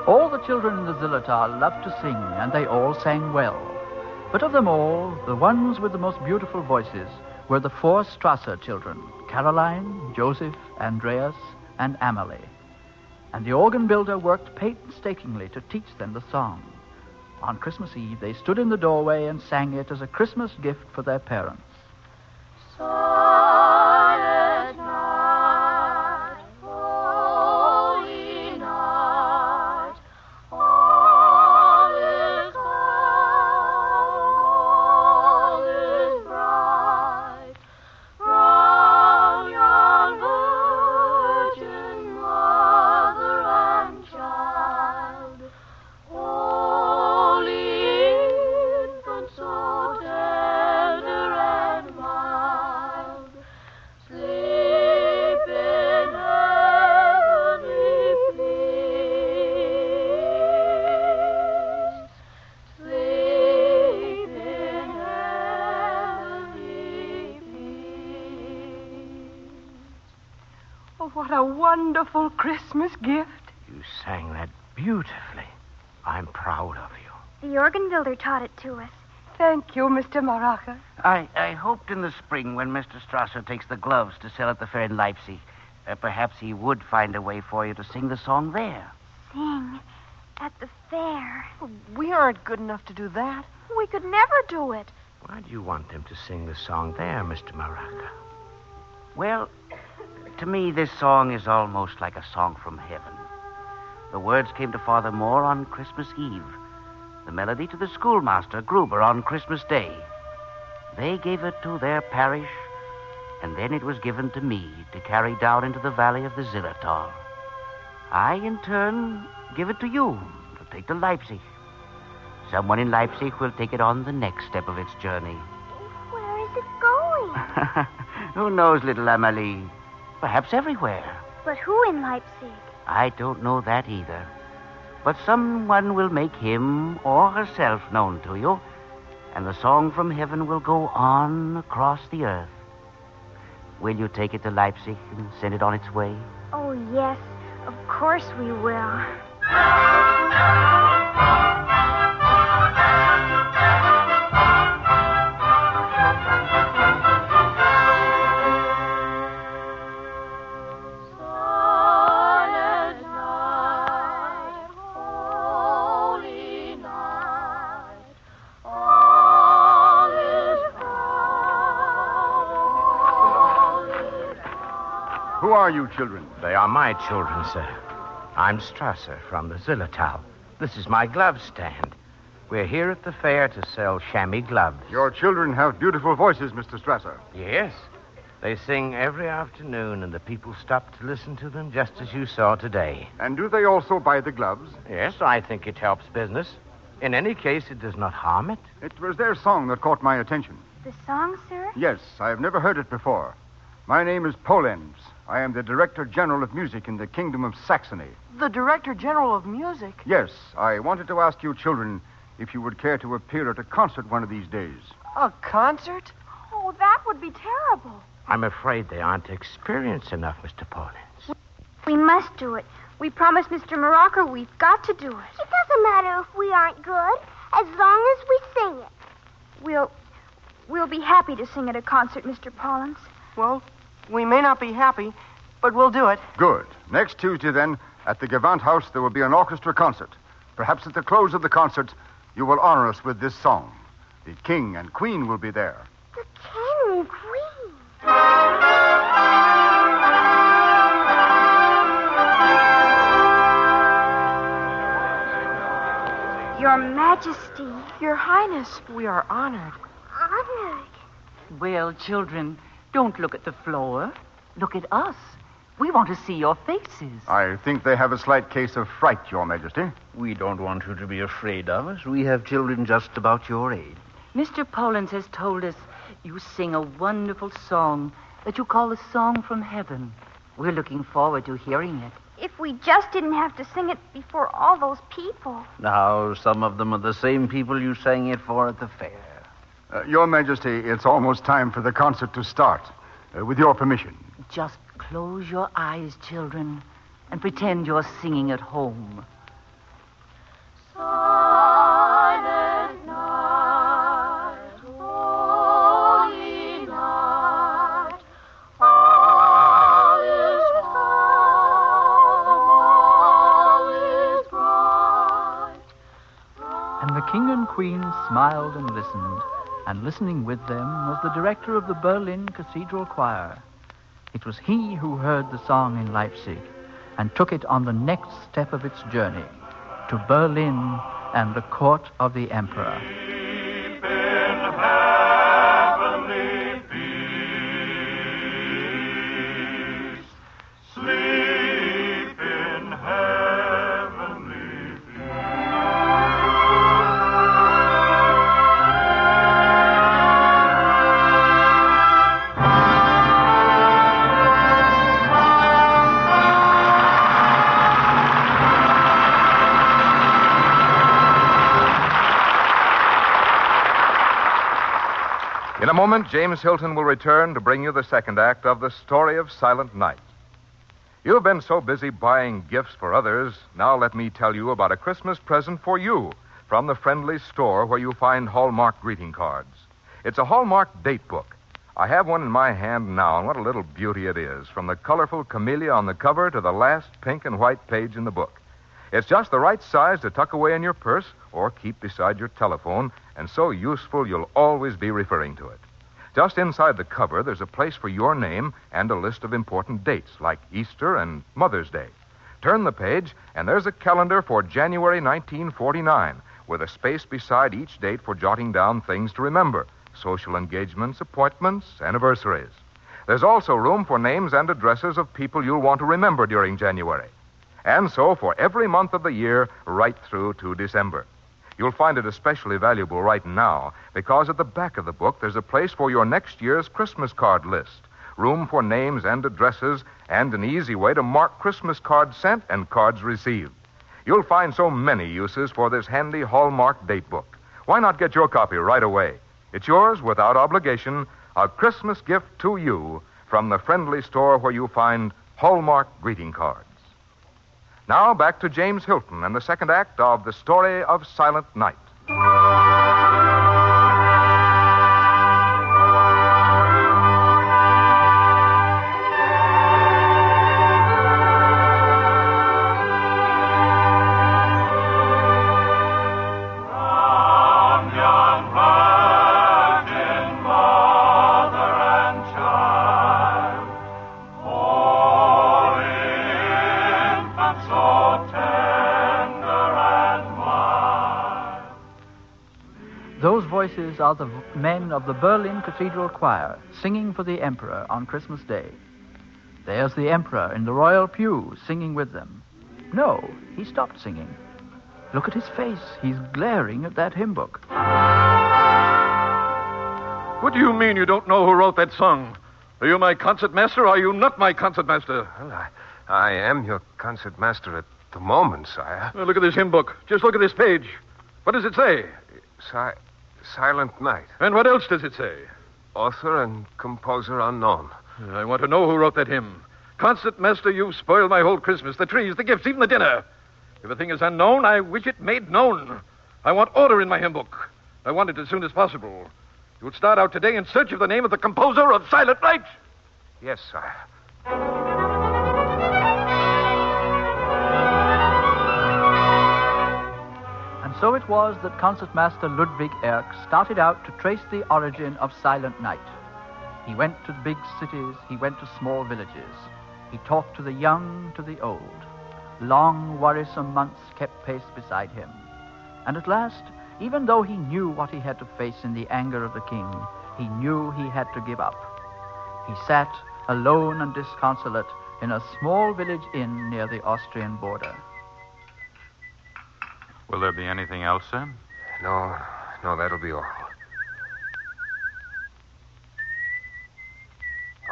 All the children in the Zillertal loved to sing, and they all sang well. But of them all, the ones with the most beautiful voices were the 4 Strasser children, Caroline, Joseph, Andreas, and Amalie. And the organ builder worked painstakingly to teach them the song. On Christmas Eve, they stood in the doorway and sang it as a Christmas gift for their parents. Silent night, holy night, all is calm, all is bright. From yon virgin mother and child, holy infant, so tender and mild, sleep in heavenly peace, sleep in heavenly peace. Oh, what a wonderful Christmas gift. You sang that beautifully. I'm proud of you. The organ builder taught it to us. Thank you, Mr. Mauracher. I hoped in the spring when Mr. Strasser takes the gloves to sell at the fair in Leipzig, perhaps he would find a way for you to sing the song there. Sing at the fair. We aren't good enough to do that. We could never do it. Why do you want him to sing the song there, Mr. Mauracher? Well, to me, this song is almost like a song from heaven. The words came to Father Moore on Christmas Eve. The melody to the schoolmaster, Gruber, on Christmas Day. They gave it to their parish, and then it was given to me to carry down into the valley of the Zillertal. I, in turn, give it to you to take to Leipzig. Someone in Leipzig will take it on the next step of its journey. Where is it going? Who knows, little Amalie? Perhaps everywhere. But who in Leipzig? I don't know that either. But someone will make him or herself known to you, and the song from heaven will go on across the earth. Will you take it to Leipzig and send it on its way? Oh, yes. Of course we will. Who are you children? They are my children, sir. I'm Strasser from the Zillertal. This is my glove stand. We're here at the fair to sell chamois gloves. Your children have beautiful voices, Mr. Strasser. Yes. They sing every afternoon, and the people stop to listen to them just as you saw today. And do they also buy the gloves? Yes, I think it helps business. In any case, it does not harm it. It was their song that caught my attention. The song, sir? Yes, I have never heard it before. My name is Polenz. I am the Director General of Music in the Kingdom of Saxony. The Director General of Music? Yes, I wanted to ask you children if you would care to appear at a concert one of these days. A concert? Oh, that would be terrible. I'm afraid they aren't experienced enough, Mr. Polenz. We must do it. We promised Mr. Mauracher we've got to do it. It doesn't matter if we aren't good, as long as we sing it. We'll be happy to sing at a concert, Mr. Polenz. Well, we may not be happy, but we'll do it. Good. Next Tuesday, then, at the Gewandhaus, there will be an orchestra concert. Perhaps at the close of the concert, you will honor us with this song. The king and queen will be there. The king and queen. Your Majesty, Your Highness, we are honored. Honored? Well, children, don't look at the floor. Look at us. We want to see your faces. I think they have a slight case of fright, Your Majesty. We don't want you to be afraid of us. We have children just about your age. Mr. Pollens has told us you sing a wonderful song that you call the Song from Heaven. We're looking forward to hearing it. If we just didn't have to sing it before all those people. Now, some of them are the same people you sang it for at the fair. Your Majesty, it's almost time for the concert to start. With your permission. Just close your eyes, children, and pretend you're singing at home. Silent night, holy night, all is calm, all is bright. And the king and queen smiled and listened, and listening with them was the director of the Berlin Cathedral Choir. It was he who heard the song in Leipzig and took it on the next step of its journey to Berlin and the court of the emperor. In a moment, James Hilton will return to bring you the second act of The Story of Silent Night. You've been so busy buying gifts for others, now let me tell you about a Christmas present for you from the friendly store where you find Hallmark greeting cards. It's a Hallmark date book. I have one in my hand now, and what a little beauty it is, from the colorful camellia on the cover to the last pink and white page in the book. It's just the right size to tuck away in your purse or keep beside your telephone, and so useful you'll always be referring to it. Just inside the cover, there's a place for your name and a list of important dates, like Easter and Mother's Day. Turn the page, and there's a calendar for January 1949, with a space beside each date for jotting down things to remember, social engagements, appointments, anniversaries. There's also room for names and addresses of people you'll want to remember during January. And so for every month of the year, right through to December. You'll find it especially valuable right now because at the back of the book there's a place for your next year's Christmas card list, room for names and addresses, and an easy way to mark Christmas cards sent and cards received. You'll find so many uses for this handy Hallmark date book. Why not get your copy right away? It's yours without obligation, a Christmas gift to you from the friendly store where you find Hallmark greeting cards. Now back to James Hilton and the second act of The Story of Silent Night. Those voices are the men of the Berlin Cathedral Choir singing for the Emperor on Christmas Day. There's the Emperor in the royal pew singing with them. No, he stopped singing. Look at his face. He's glaring at that hymn book. What do you mean you don't know who wrote that song? Are you my concertmaster or are you not my concertmaster? Well, I am your concertmaster at the moment, sire. Well, look at this hymn book. Just look at this page. What does it say? Silent Night. And what else does it say? Author and composer unknown. I want to know who wrote that hymn. Concertmaster, you've spoiled my whole Christmas, the trees, the gifts, even the dinner. If a thing is unknown, I wish it made known. I want order in my hymn book. I want it as soon as possible. You would start out today in search of the name of the composer of Silent Night. Yes, sire. And And so it was that Concertmaster Ludwig Erck started out to trace the origin of Silent Night. He went to big cities, he went to small villages. He talked to the young, to the old. Long, worrisome months kept pace beside him. And at last, even though he knew what he had to face in the anger of the king, he knew he had to give up. He sat, alone and disconsolate, in a small village inn near the Austrian border. Will there be anything else, sir? No, that'll be all.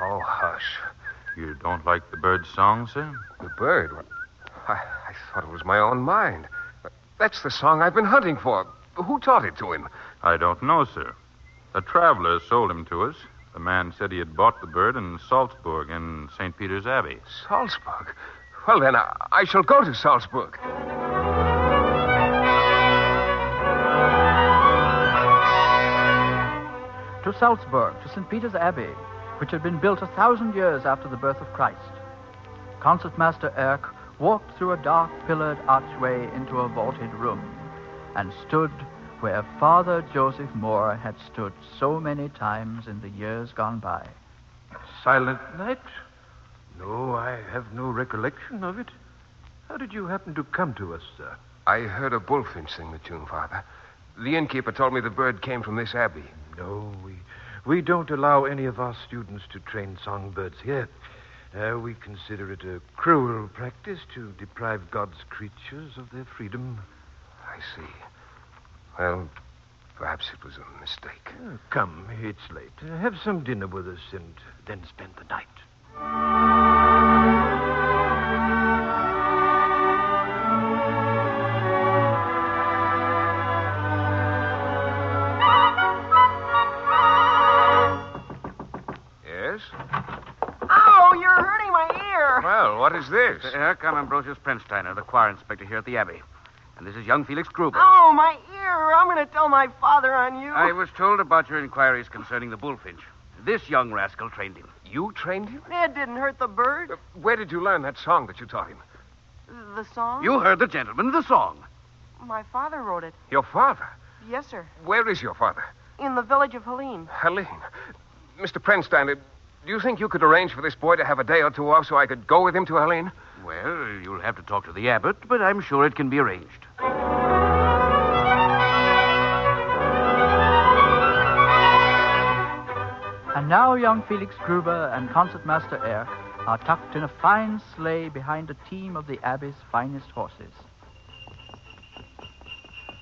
Oh, hush. You don't like the bird's song, sir? The bird? I thought it was my own mind. That's the song I've been hunting for. Who taught it to him? I don't know, sir. A traveler sold him to us. The man said he had bought the bird in Salzburg in St. Peter's Abbey. Salzburg? Well, then, I shall go to Salzburg. To Salzburg, to St. Peter's Abbey, which had been built 1,000 years after the birth of Christ. Concertmaster Erck walked through a dark pillared archway into a vaulted room and stood where Father Joseph Moore had stood so many times in the years gone by. Silent Night? No, I have no recollection of it. How did you happen to come to us, sir? I heard a bullfinch sing the tune, Father. The innkeeper told me the bird came from this abbey. No, we don't allow any of our students to train songbirds here. We consider it a cruel practice to deprive God's creatures of their freedom. I see. Well, perhaps it was a mistake. Come, it's late. Have some dinner with us and then spend the night. Yes? Oh, you're hurting my ear. Well, what is this? Erck, I'm Ambrosius Prensteiner, the choir inspector here at the Abbey. And this is young Felix Gruber. Oh, my ear. I'm going to tell my father on you. I was told about your inquiries concerning the bullfinch. This young rascal trained him. You trained him? It didn't hurt the bird. Where did you learn that song that you taught him? The song? You heard the gentleman, the song. My father wrote it. Your father? Yes, sir. Where is your father? In the village of Helene. Helene. Mr. Prensteiner, do you think you could arrange for this boy to have a day or two off so I could go with him to Helene? Well, you'll have to talk to the abbot, but I'm sure it can be arranged. And now young Felix Gruber and Concertmaster Erck are tucked in a fine sleigh behind a team of the Abbey's finest horses.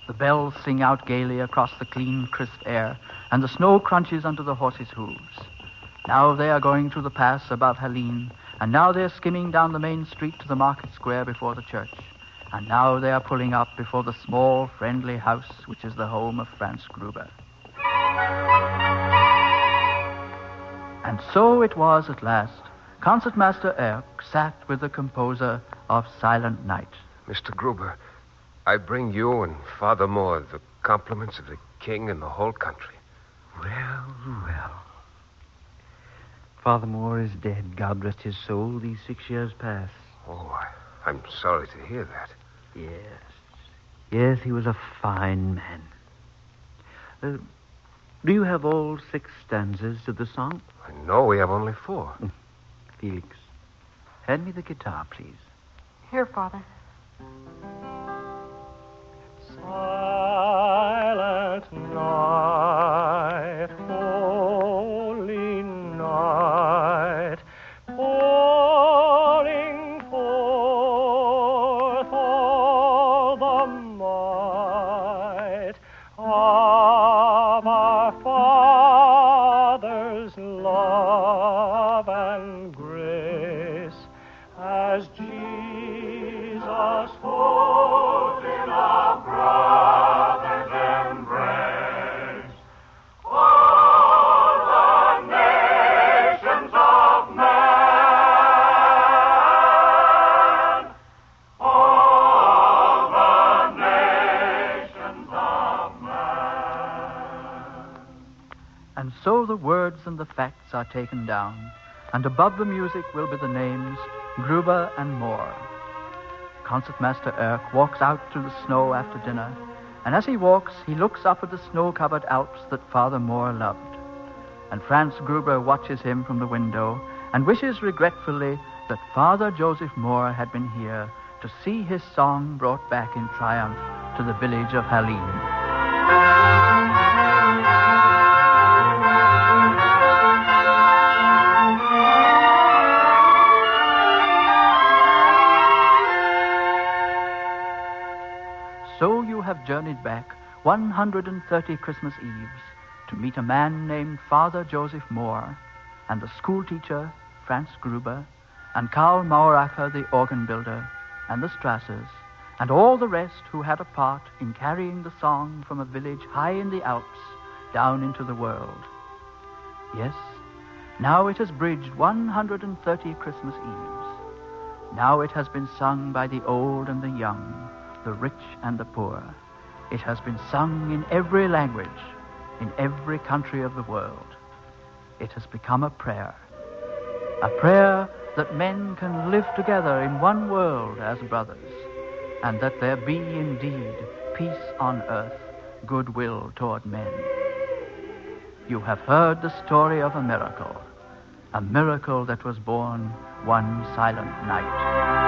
The bells sing out gaily across the clean, crisp air, and the snow crunches under the horses' hooves. Now they are going through the pass above Helene, and now they're skimming down the main street to the market square before the church. And now they are pulling up before the small, friendly house which is the home of Franz Gruber. And so it was at last. Concertmaster Erck sat with the composer of Silent Night. Mr. Gruber, I bring you and Father Moore the compliments of the king and the whole country. Well. Father Moore is dead. God rest his soul, these 6 years past. Oh, I'm sorry to hear that. Yes, he was a fine man. Do you have all 6 stanzas to the song? No, we have only 4. Felix, hand me the guitar, please. Here, Father. Silent night, holy night, pouring forth all the might of our Father's love and grace, as Jesus holds in a brother's embrace all the nations of man, all the nations of man. And so the words and the facts are taken down, and above the music will be the names Gruber and Moore. Concertmaster Erck walks out to the snow after dinner, And as he walks, he looks up at the snow-covered Alps that Father Moore loved. And Franz Gruber watches him from the window and wishes regretfully that Father Joseph Moore had been here to see his song brought back in triumph to the village of Halim. So you have journeyed back 130 Christmas Eves to meet a man named Father Joseph Moore, and the schoolteacher, Franz Gruber, and Karl Mauracher, the organ builder, and the Strassers, and all the rest who had a part in carrying the song from a village high in the Alps down into the world. Yes, now it has bridged 130 Christmas Eves. Now it has been sung by the old and the young, the rich and the poor. It has been sung in every language, in every country of the world. It has become a prayer that men can live together in one world as brothers, and that there be indeed peace on earth, goodwill toward men. You have heard the story of a miracle that was born one silent night.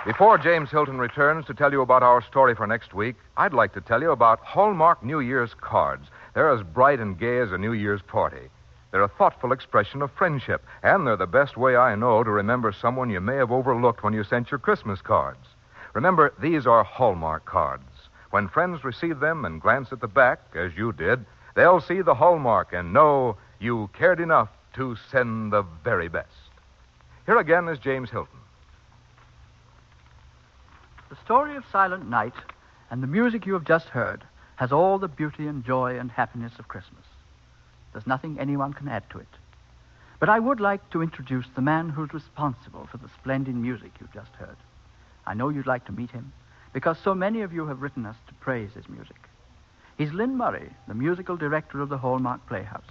Before James Hilton returns to tell you about our story for next week, I'd like to tell you about Hallmark New Year's cards. They're as bright and gay as a New Year's party. They're a thoughtful expression of friendship, and they're the best way I know to remember someone you may have overlooked when you sent your Christmas cards. Remember, these are Hallmark cards. When friends receive them and glance at the back, as you did, they'll see the Hallmark and know you cared enough to send the very best. Here again is James Hilton. The story of Silent Night and the music you have just heard has all the beauty and joy and happiness of Christmas. There's nothing anyone can add to it. But I would like to introduce the man who's responsible for the splendid music you've just heard. I know you'd like to meet him, because so many of you have written us to praise his music. He's Lynn Murray, the musical director of the Hallmark Playhouse,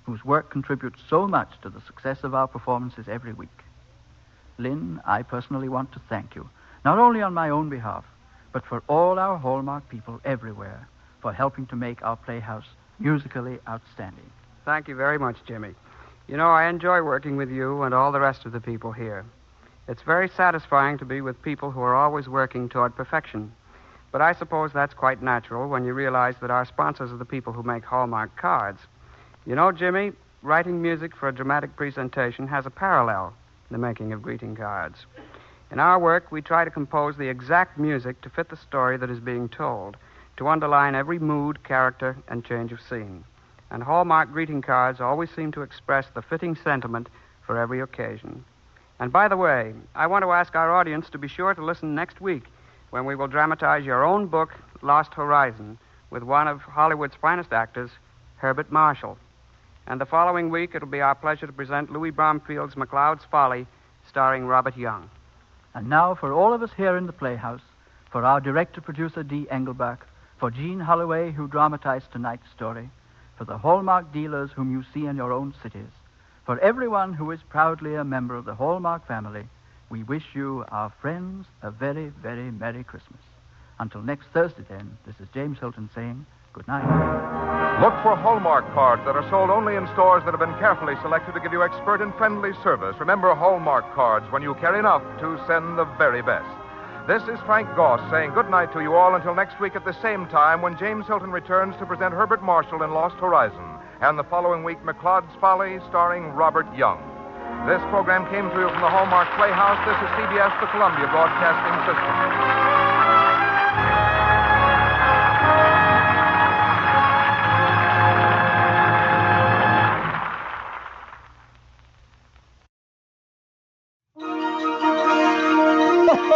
whose work contributes so much to the success of our performances every week. Lynn, I personally want to thank you, not only on my own behalf, but for all our Hallmark people everywhere, for helping to make our Playhouse musically outstanding. Thank you very much, Jimmy. You know, I enjoy working with you and all the rest of the people here. It's very satisfying to be with people who are always working toward perfection. But I suppose that's quite natural when you realize that our sponsors are the people who make Hallmark cards. You know, Jimmy, writing music for a dramatic presentation has a parallel in the making of greeting cards. In our work, we try to compose the exact music to fit the story that is being told, to underline every mood, character, and change of scene. And Hallmark greeting cards always seem to express the fitting sentiment for every occasion. And by the way, I want to ask our audience to be sure to listen next week when we will dramatize your own book, Lost Horizon, with one of Hollywood's finest actors, Herbert Marshall. And the following week, it'll be our pleasure to present Louis Bromfield's MacLeod's Folly, starring Robert Young. And now, for all of us here in the Playhouse, for our director-producer, Dee Engelbach, for Jean Holloway, who dramatized tonight's story, for the Hallmark dealers whom you see in your own cities, for everyone who is proudly a member of the Hallmark family, we wish you, our friends, a very, very Merry Christmas. Until next Thursday, then, this is James Hilton saying good night. Look for Hallmark cards that are sold only in stores that have been carefully selected to give you expert and friendly service. Remember Hallmark cards when you care enough to send the very best. This is Frank Goss saying good night to you all until next week at the same time when James Hilton returns to present Herbert Marshall in Lost Horizon, and the following week, MacLeod's Folly, starring Robert Young. This program came to you from the Hallmark Playhouse. This is CBS, the Columbia Broadcasting System.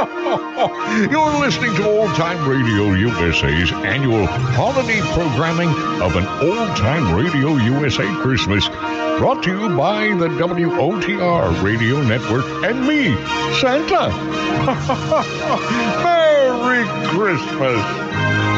You're listening to Old Time Radio USA's annual holiday programming of an Old Time Radio USA Christmas, brought to you by the WOTR Radio Network and me, Santa. Merry Christmas.